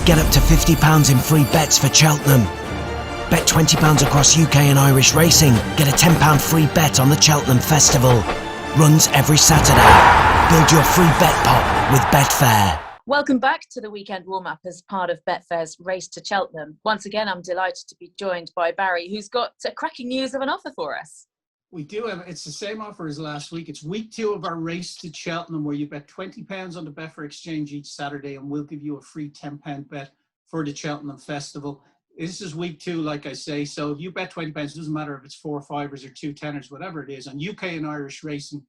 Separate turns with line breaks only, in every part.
Get up to £50 in free bets for Cheltenham. Bet £20 across UK and Irish racing. Get a £10 free bet on the Cheltenham Festival. Runs every Saturday. Build your free bet pot with Betfair.
Welcome back to the weekend warm-up as part of Betfair's Race to Cheltenham. Once again, I'm delighted to be joined by Barry, who's got cracking news of an offer for us.
We do have, it's the same offer as last week. It's week 2 of our Race to Cheltenham, where you bet £20 on the Betfair Exchange each Saturday, and we'll give you a free £10 bet for the Cheltenham Festival. This is week 2, like I say, so if you bet £20, it doesn't matter if it's 4 5s or 2 10s, whatever it is, on UK and Irish racing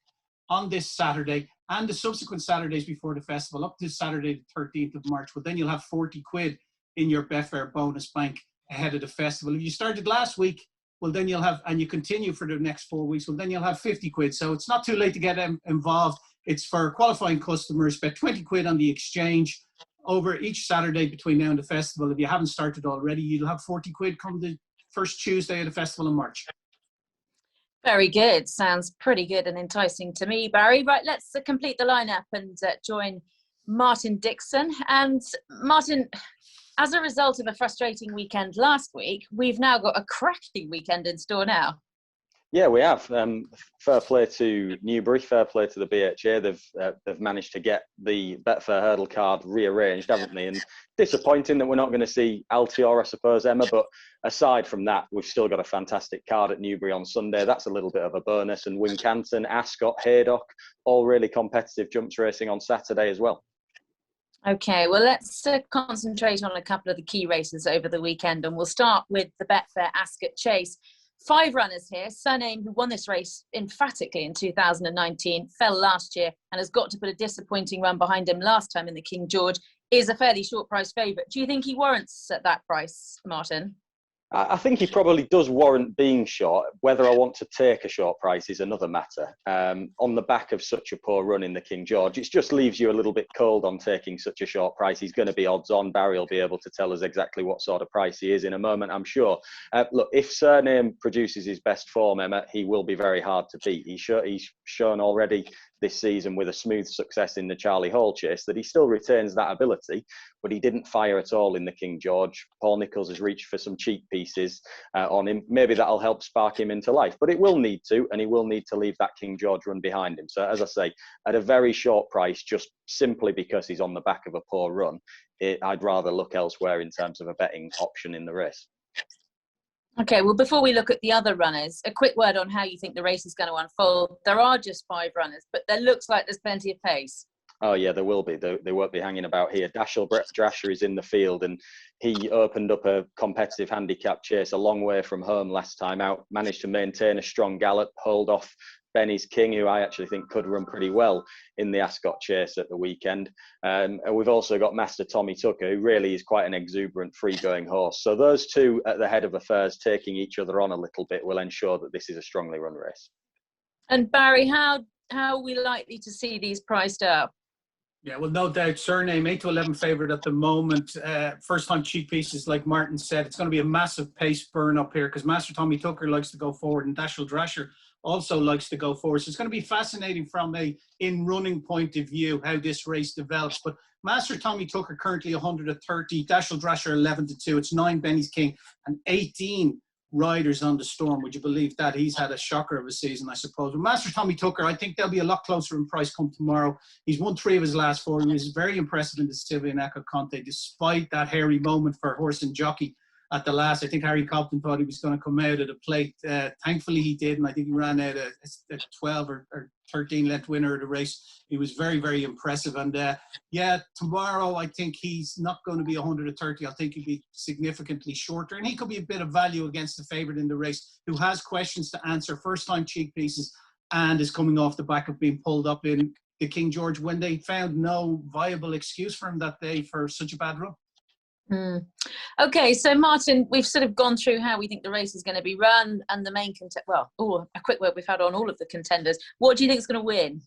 on this Saturday and the subsequent Saturdays before the festival, up to Saturday the 13th of March. Well, then you'll have 40 quid in your Betfair bonus bank ahead of the festival. If you started last week, well, then you'll have, and you continue for the next 4 weeks, well, then you'll have 50 quid. So it's not too late to get involved. It's for qualifying customers. Bet 20 quid on the exchange over each Saturday between now and the festival. If you haven't started already, you'll have 40 quid come the first Tuesday of the festival in March.
Very good. Sounds pretty good and enticing to me, Barry. Right, let's complete the lineup and join Martin Dixon. And Martin, as a result of a frustrating weekend last week, we've now got a cracking weekend in store now.
Yeah, we have. Fair play to Newbury, fair play to the BHA. They've managed to get the Betfair hurdle card rearranged, haven't they? And disappointing that we're not going to see Altior, I suppose, Emma. But aside from that, we've still got a fantastic card at Newbury on Sunday. That's a little bit of a bonus. And Wincanton, Ascot, Haydock, all really competitive jumps racing on Saturday as well.
Okay, well, let's concentrate on a couple of the key races over the weekend. And we'll start with the Betfair Ascot Chase. 5 runners here. Surname, who won this race emphatically in 2019, fell last year and has got to put a disappointing run behind him last time in the King George, is a fairly short price favourite. Do you think he warrants at that price, Martin?
I think he probably does warrant being short. Whether I want to take a short price is another matter. On the back of such a poor run in the King George, it just leaves you a little bit cold on taking such a short price. He's going to be odds on. Barry will be able to tell us exactly what sort of price he is in a moment, I'm sure. Look, if Surname produces his best form, Emma, he will be very hard to beat. He's shown already this season with a smooth success in the Charlie Hall chase that he still retains that ability, but he didn't fire at all in the King George. Paul Nicholls has reached for some cheap pieces on him. Maybe that'll help spark him into life, but it will need to, and he will need to leave that King George run behind him. So as I say, at a very short price, just simply because he's on the back of a poor run, I'd rather look elsewhere in terms of a betting option in the race.
Okay, well, before we look at the other runners, a quick word on how you think the race is going to unfold. There are just 5 runners, but there looks like there's plenty of pace.
Oh, yeah, there will be. They won't be hanging about here. Dashel Drasher is in the field, and he opened up a competitive handicap chase a long way from home last time out, managed to maintain a strong gallop, hold off Benny's King, who I actually think could run pretty well in the Ascot chase at the weekend. And we've also got Master Tommy Tucker, who really is quite an exuberant free-going horse. So those two at the head of affairs taking each other on a little bit will ensure that this is a strongly run race.
And Barry, how are we likely to see these priced up?
Yeah, well, no doubt. Surname, 8 to 11 favourite at the moment. First-time cheap pieces, like Martin said. It's going to be a massive pace burn up here because Master Tommy Tucker likes to go forward and Dashel Drasher also likes to go forward. So it's going to be fascinating from a in-running point of view how this race develops. But Master Tommy Tucker currently 130, Dashel Drasher 11 to 2. It's 9 Benny's King and 18 riders on the Storm. Would you believe that? He's had a shocker of a season, I suppose. But Master Tommy Tucker, I think they'll be a lot closer in price come tomorrow. He's won 3 of his last 4. He was very impressive in the Silvia Eco Conte, despite that hairy moment for horse and jockey at the last. I think Harry Cobden thought he was going to come out of the plate. Thankfully, he did, and I think he ran out a 12 or 13 length winner of the race. He was very, very impressive. And yeah, tomorrow I think he's not going to be 130. I think he'll be significantly shorter, and he could be a bit of value against the favourite in the race, who has questions to answer, first-time cheek pieces, and is coming off the back of being pulled up in the King George when they found no viable excuse for him that day for such a bad run.
Okay, so Martin, we've sort of gone through how we think the race is going to be run and the main a quick word we've had on all of the contenders. What do you think is going to win?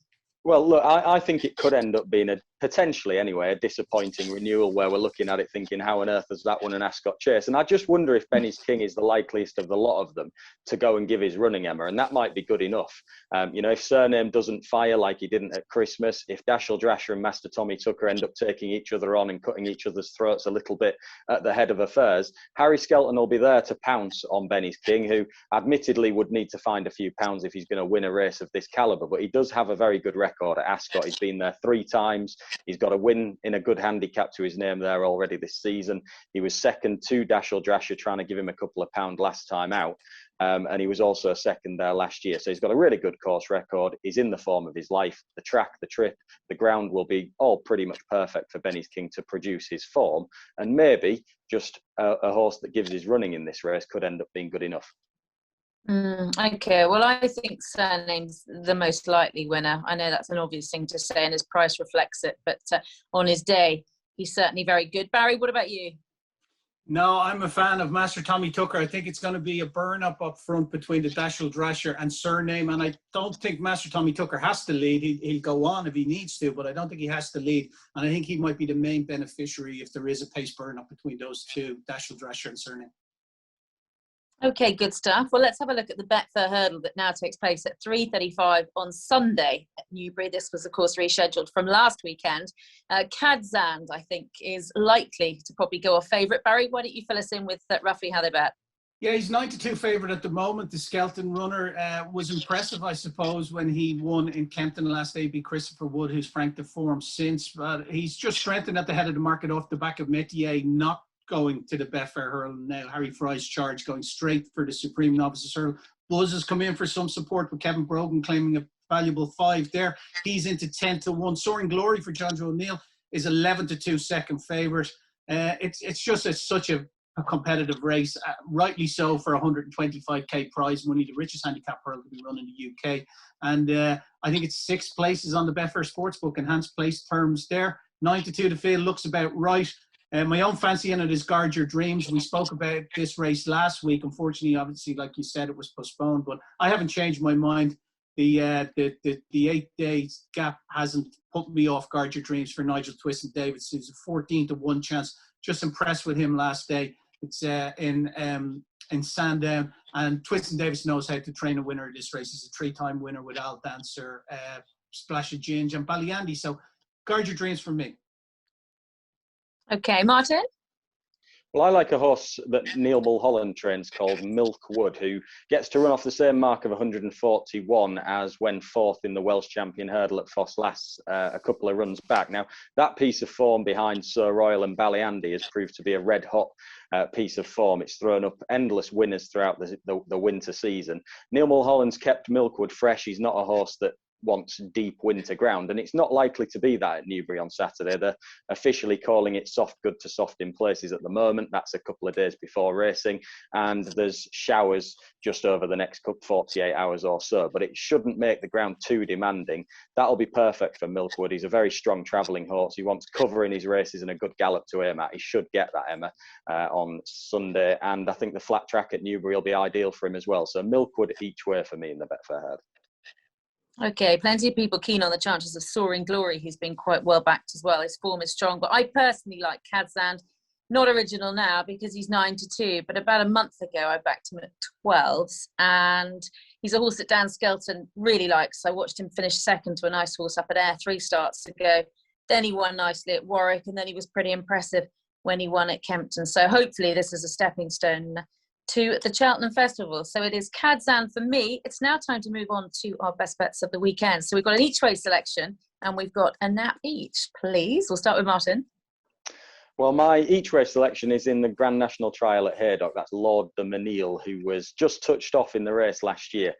Well, look, I think it could end up being a potentially anyway, a disappointing renewal where we're looking at it thinking, how on earth has that won an Ascot Chase? And I just wonder if Benny's King is the likeliest of the lot of them to go and give his running, Emma, and that might be good enough. If Surname doesn't fire like he didn't at Christmas, if Dashel Drasher and Master Tommy Tucker end up taking each other on and cutting each other's throats a little bit at the head of affairs, Harry Skelton will be there to pounce on Benny's King, who admittedly would need to find a few pounds if he's going to win a race of this calibre, but he does have a very good record at Ascot. He's been there 3 times. He's got a win in a good handicap to his name there already this season. He was second to Dashel Drasher, trying to give him a couple of pounds last time out. And he was also second there last year. So he's got a really good course record. He's in the form of his life. The track, the trip, the ground will be all pretty much perfect for Benny's King to produce his form. And maybe just a horse that gives his running in this race could end up being good enough.
Okay, well, I think Surname's the most likely winner. I know that's an obvious thing to say, and his price reflects it. But on his day, he's certainly very good. Barry, what about you?
No, I'm a fan of Master Tommy Tucker. I think it's going to be a burn-up front between the Dashel Drasher and Surname, and I don't think Master Tommy Tucker has to lead. He'll go on if he needs to, but I don't think he has to lead, and I think he might be the main beneficiary if there is a pace burn-up between those two, Dashel Drasher and Surname.
Okay, good stuff. Well, let's have a look at the Betfair Hurdle that now takes place at 3:35 on Sunday at Newbury. This was, of course, rescheduled from last weekend. Kadzand, I think, is likely to probably go off favourite. Barry, why don't you fill us in with roughly how they bet?
Yeah, he's 9-2 favourite at the moment. The Skelton runner was impressive, I suppose, when he won in Kempton last day. Beat Christopher Wood, who's franked the form since. But he's just strengthened at the head of the market off the back of Metier, not going to the Betfair Hurdle now. Harry Fry's charge going straight for the Supreme Novices Hurdle. Buzz has come in for some support with Kevin Brogan claiming a valuable 5 there. He's into 10-1. Soaring Glory for John Joe O'Neill is 11-2 second favourite. It's just such a competitive race, rightly so, for 125k prize money, the richest handicap hurdle to be run in the UK. And I think it's 6 places on the Betfair Sportsbook, enhanced place terms there. 9-2 the field looks about right. My own fancy in it is Guard Your Dreams. We spoke about this race last week. Unfortunately, obviously, like you said, it was postponed, but I haven't changed my mind. The 8 days gap hasn't put me off Guard Your Dreams for Nigel Twiston Davis. It's a 14-1 chance. Just impressed with him last day. It's in Sandown, and Twiston Davis knows how to train a winner of this race. He's a 3-time winner with Al Dancer, Splash of Ginge, and Ballyandy. So Guard Your Dreams from me.
Okay, Martin?
Well, I like a horse that Neil Mulholland trains called Milkwood, who gets to run off the same mark of 141 as when 4th in the Welsh Champion Hurdle at Foss Lass a couple of runs back. Now, that piece of form behind Sir Royal and Ballyandy has proved to be a red-hot piece of form. It's thrown up endless winners throughout the winter season. Neil Mulholland's kept Milkwood fresh. He's not a horse that wants deep winter ground, and it's not likely to be that at Newbury on Saturday. They're officially calling it soft good to soft in places at the moment. That's a couple of days before racing, and there's showers just over the next 48 hours or so, but it shouldn't make the ground too demanding. That'll be perfect for Milkwood. He's a very strong travelling horse. He wants cover in his races and a good gallop to aim at. He should get that, Emma, on Sunday, and I think the flat track at Newbury will be ideal for him as well. So Milkwood each way for me in the Betfair Herd.
Okay, plenty of people keen on the chances of Soaring Glory, who's been quite well backed as well. His form is strong, but I personally like Kadzand. Not original now because he's 9-2, but about a month ago I backed him at 12s, and he's a horse that Dan Skelton really likes. I watched him finish second to a nice horse up at Ayr 3 starts ago. Then he won nicely at Warwick, and then he was pretty impressive when he won at Kempton. So hopefully this is a stepping stone to the Cheltenham Festival. So it is Kadzand for me. It's now time to move on to our best bets of the weekend. So we've got an each way selection and we've got a nap each, please. We'll start with Martin.
Well, my each way selection is in the Grand National Trial at Haydock. That's Lord de Menil, who was just touched off in the race last year.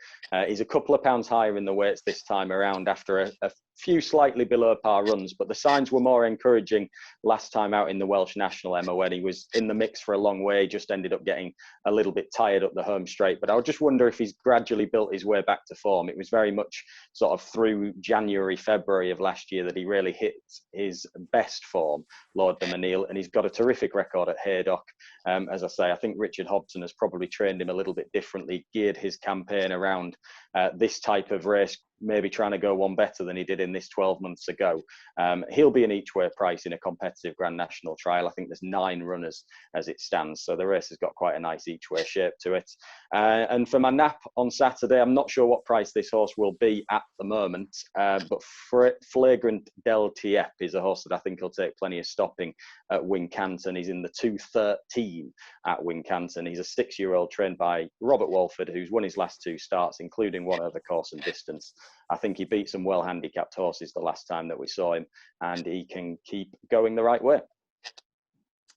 He's a couple of pounds higher in the weights this time around after a few slightly below par runs, but the signs were more encouraging last time out in the Welsh National, Emma, when he was in the mix for a long way. Just ended up getting a little bit tired up the home straight, but I just wonder if he's gradually built his way back to form. It was very much sort of through January, February of last year that he really hit his best form, Lord de Menil, and he's got a terrific record at Haydock. As I say, I think Richard Hobson has probably trained him a little bit differently, geared his campaign around this type of race, maybe trying to go one better than he did in this 12 months ago. He'll be an each-way price in a competitive Grand National trial. I think there's 9 runners as it stands, so the race has got quite a nice each-way shape to it. And for my nap on Saturday, I'm not sure what price this horse will be at the moment, but Flagrant Del Tiep is a horse that I think will take plenty of stopping at Wincanton. He's in the 2:13 at Wincanton. He's a 6-year-old trained by Robert Walford, who's won his last 2 starts, including one over course and distance. I think he beat some well-handicapped horses the last time that we saw him, and he can keep going the right way.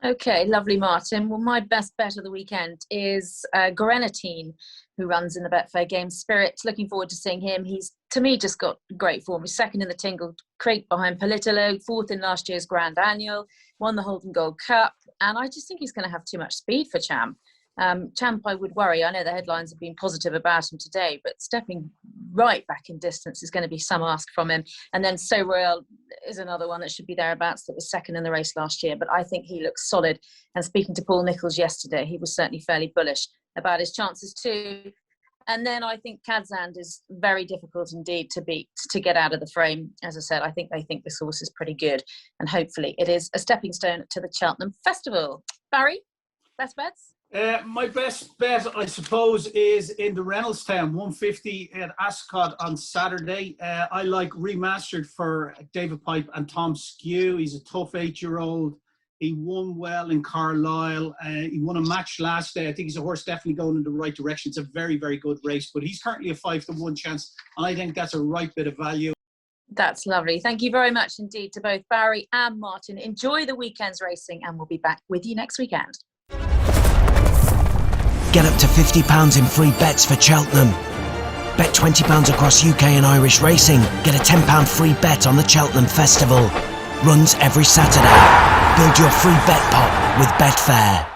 Okay, lovely, Martin. Well, my best bet of the weekend is Grenadine, who runs in the Betfair Game Spirit. Looking forward to seeing him. He's, to me, just got great form. He's second in the Tingle Crate behind Politolo, 4th in last year's Grand Annual, won the Holden Gold Cup, and I just think he's going to have too much speed for Champ. Champ, I would worry. I know the headlines have been positive about him today, but stepping right back in distance is going to be some ask from him. And then So Royal is another one that should be thereabouts, that was second in the race last year, but I think he looks solid. And speaking to Paul Nicholls yesterday, he was certainly fairly bullish about his chances too. And then I think Kadzand is very difficult indeed to beat, to get out of the frame. As I said, I think they think this horse is pretty good, and hopefully it is a stepping stone to the Cheltenham Festival. Barry, best bets?
My best bet, I suppose, is in the Reynoldstown 150 at Ascot on Saturday. I like Remastered for David Pipe and Tom Skew. He's a tough 8-year-old. He won well in Carlisle. He won a match last day. I think he's a horse definitely going in the right direction. It's a very, very good race, but he's currently a 5-1 chance. And I think that's a right bit of value.
That's lovely. Thank you very much indeed to both Barry and Martin. Enjoy the weekend's racing, and we'll be back with you next weekend.
Get up to £50 in free bets for Cheltenham. Bet £20 across UK and Irish racing. Get a £10 free bet on the Cheltenham Festival. Runs every Saturday. Build your free bet pot with Betfair.